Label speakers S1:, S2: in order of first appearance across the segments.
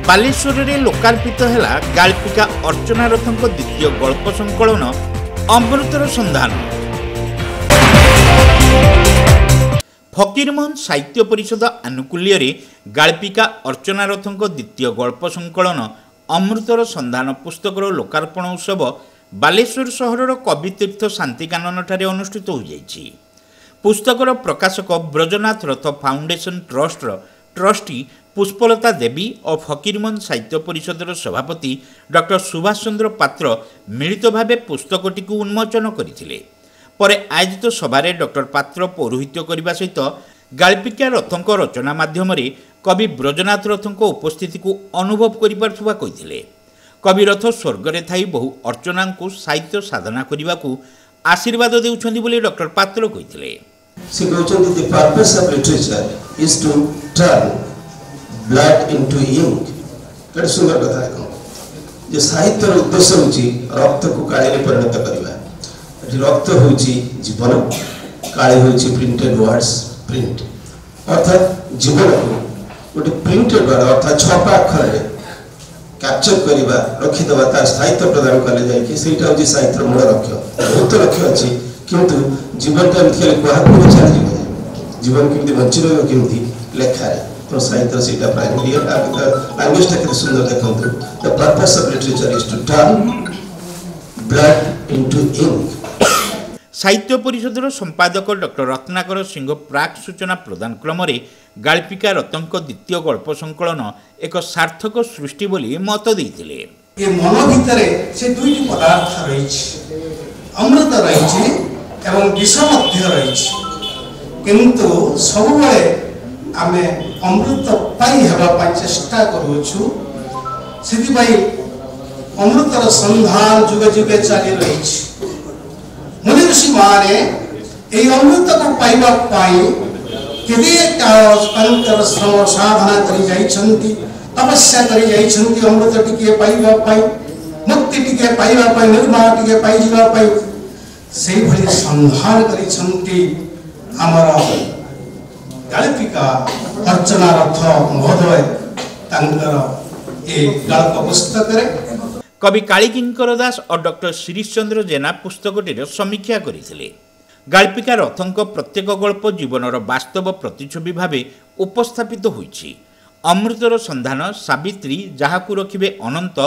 S1: बालेश्वर में लोकार्पित है गाल्पिका अर्चना रथों द्वितीय गल्प संकलन अमृतर सन्धान। फकीरमोहन साहित्य परिषद आनुकूल्य गाल्पिका अर्चना रथों द्वितीय गल्प संकलन अमृतर सन्धान पुस्तकर लोकार्पण उत्सव बालेश्वर सहर कवितीर्थ शांतिकानन ठारे अनुष्ठित हो जाइछि। पुस्तकर प्रकाशक ब्रजनाथ रथ फाउंडेशन ट्रस्टर ट्रस्टी पुष्पलता देवी और फकीरमोहन साहित्य परिषदर सभापति डॉक्टर सुभाष चंद्र पात्र मिलित भावे पुस्तकटी को उन्मोचन करथिले। परे आयोजित सभारे डॉक्टर पात्र पौरोहित्य करने सहित गाल्पिका रथों रचना माध्यम कवि ब्रजनाथ रथों उपस्थिति को अनुभव करिथिले। कवि रथ स्वर्गरे थाई बहु अर्चना को साहित्य साधना करने को आशीर्वाद देउछन्ति बोली डॉक्टर पात्र कहिथिले।
S2: The purpose of literature is to turn blood into ink. केते सुंदर कथा है जे साहित्यर उद्देश्य होची रक्त को काळे रे परिणत करबा। रक्त होची जीवन, काळे होची प्रिंटेड वर्ड्स, प्रिंट अर्थात जीवन को गोटे प्रिंटेड वर्ड अर्थात छपा अक्षर रे कैप्चर करबा रखि दबा तार साहित्य प्रदान करले जाय कि सेटा होची साहित्यर मूल लक्ष्य। बहुत लक्ष्य अछि किंतु जीवन टा खेल कोहा को चल जीवन केमती बंची रहियो केमती लेखा रे तो साहित्य सेटा प्राइमरी है। लैंग्वेज टा के सुंदर देखंतु। The purpose of literature is to turn blood into ink.
S1: साहित्य परिषदर संपादक डॉक्टर रत्नाकर सिंह प्राक सूचना प्रदान क्रम गाल्पिका रथों द्वितीय गल्प संकलन एक सार्थक सृष्टि बोली मत देइथिले।
S3: ये मन भितर से दुईटी पदार्थ रही अमृत रही एवं विष मध्य रही किंतु सब आमे अमृत पाई हेबा चेष्टा करूछु। सेति अमृतर संधान जुगे जुगे चली रही मुनि ऋषि माने ए अमृत को पाइबा पाई केदे अंतर श्रम साधना करी जाइछन्ति, तपस्या करी जाइछन्ति। अमृत टिके पाइबा पाई, मुक्ति टिके पाइबा पाई, निर्माण टिके पाई जिबा पाई सेही भली संधान करिछन्ति। हमर गाल्पिका अर्चना रथ महोदय तांकर ए गल्प पुस्तक रे
S1: कवि कालीकिंकर दास और डॉक्टर शिरीष चंद्र जेना पुस्तकटीर समीक्षा करथिले। गाल्पिका रथों प्रत्येक गल्प जीवनर वास्तव प्रतिछवि भावे उपस्थापित होइछि। अमृतर सन्धान, सावित्री, जाहाकु रखिबे अनंत,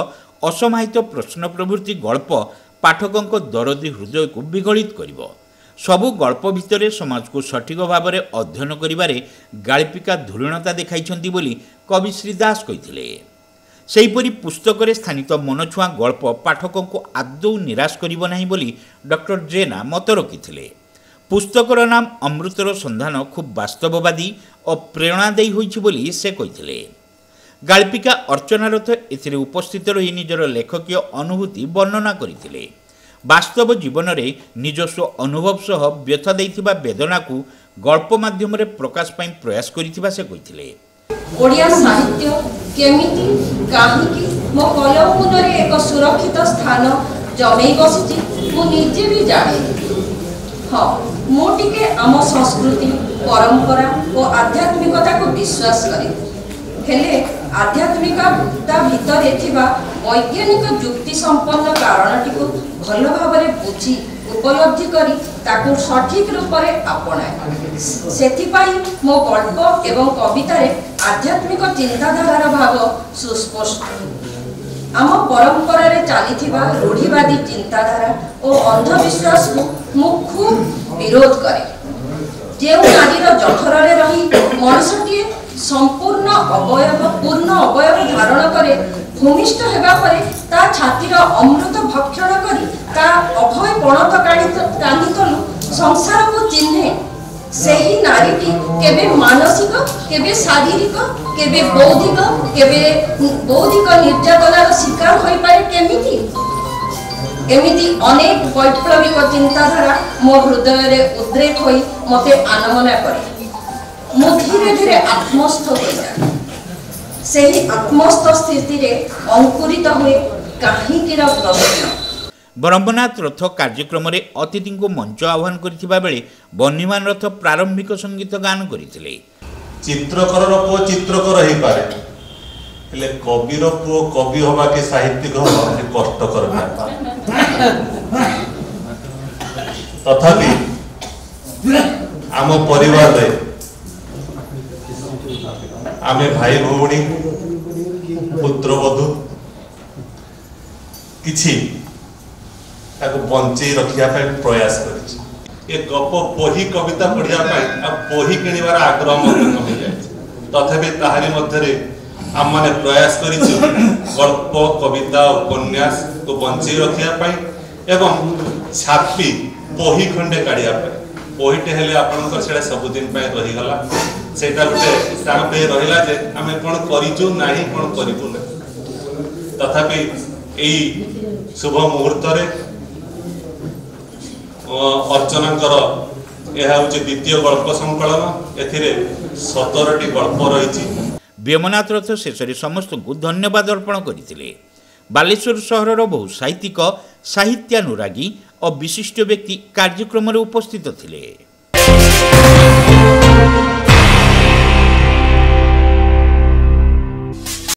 S1: असमाहित प्रश्न प्रभृति गल्प पाठकों दरदी हृदय को विगलित करिवो। सबु गल्प भितरे समाज को सठिक भाव में अध्ययन करिबारे गाल्पिका धुरीणता देखाइछन्ति बोली कवि श्री दास कहिथिले। सेहीपरि पुस्तक रे स्थानित मनछुआ गल्प पाठकों को आदौ निराश करिबो नाही बोली डॉक्टर जेना मत रखिथिले। पुस्तकर नाम अमृतर सन्धान खूब वास्तववादी और प्रेरणादायी होइछि बोली से कहिथिले। गाल्पिका अर्चना रथ एथिरे उपस्थित रही निजर लेखकीय अनुभूति वर्णना करिथिले। वास्तव जीवन रे निजस्व अनुभव सह व्यथा देइथिबा वेदना को गल्प माध्यम रे प्रकाश पई प्रयास करिथिबा से कहिथिले।
S4: ओडिया साहित्य केमिति काहिकी मो कलम मुनरे एक सुरक्षित स्थान जमई बसिछि मु निजे भी जाने। हाँ मु टिके आम संस्कृति परंपरा और आध्यात्मिकता को विश्वास करे हेले आध्यात्मिकता भितर थिबा वैज्ञानिक युक्ति संपन्न कारणटी को भल भाव बुझी उपलब्धि करी ताकू सठिक रूप से अपनाए। सेथिपाई मो गल्प एवं कवितारे आध्यात्मिक चिंताधारार भाव सुस्पष्ट। आम परंपरा रे चलीथिबा रूढ़िवादी चिंताधारा और अंधविश्वास को मु खूब विरोध करे। जेउ नारीर जठरे रही मनुष्यटीए संपूर्ण अवयव धारण करे भूमिष्ठ हेबा परे ता छातीर अमृत भक्षण करी ता अभय पणत कांदितलु संसार को चिन्हे सेही नारीटी केबे मानसिक केबे शारीरिक केबे बौद्धिक निर्यातनार शिकार होई पारे केमिति एमिति अनेक वैप्लविक चिंताधारा मो हृदय रे उद्रेक होई मते आनमना करे। मु धीरे धीरे आत्मस्थ हो जाए। सेही आत्मस्थ स्थिति रे अंकुरित हुए काहिकीर प्रश्न।
S1: ब्रह्मनाथ रथ कार्यक्रम रे अतिथि को मंच आह्वान करथिबा बेले बन्नीमान रथ प्रारंभिक संगीत गान करथिले।
S5: चित्रकर पुओ चित्रकर हे पारे हेले कविर पुओ कवि हवा कि साहित्यिक हवा कष्टकर तथापि आम परिवार रे आमे भाई भौणी पुत्रवधू किछि बंचे रखा प्रयास कर गप बही कविता पढ़िया बही किणवार आग्रह कमी जाए तथापि ताहारी मध्य आम मैंने प्रयास कर गल्प कविता उपन्यास को बंचे रखा एवं छापी बही खंडे काढ़िया बहीटे हेले आपनकर सेटा सबुदिन रहीगला सेटा गोटे स्थान पे रहिला जे आमे कोन करिजु नाही कोन करिबु ना तथापि एई शुभ मुहूर्त रे अर्चनाकर यह हूँ द्वितीय गल्प संकलन एथिरे 17टी गल्प रही।
S1: व्योमनाथ रथ शेष समस्त को धन्यवाद अर्पण करते बालेश्वर सहर बहु साहित्यिक साहित्यानुरागी और विशिष्ट व्यक्ति कार्यक्रम उपस्थित थिले।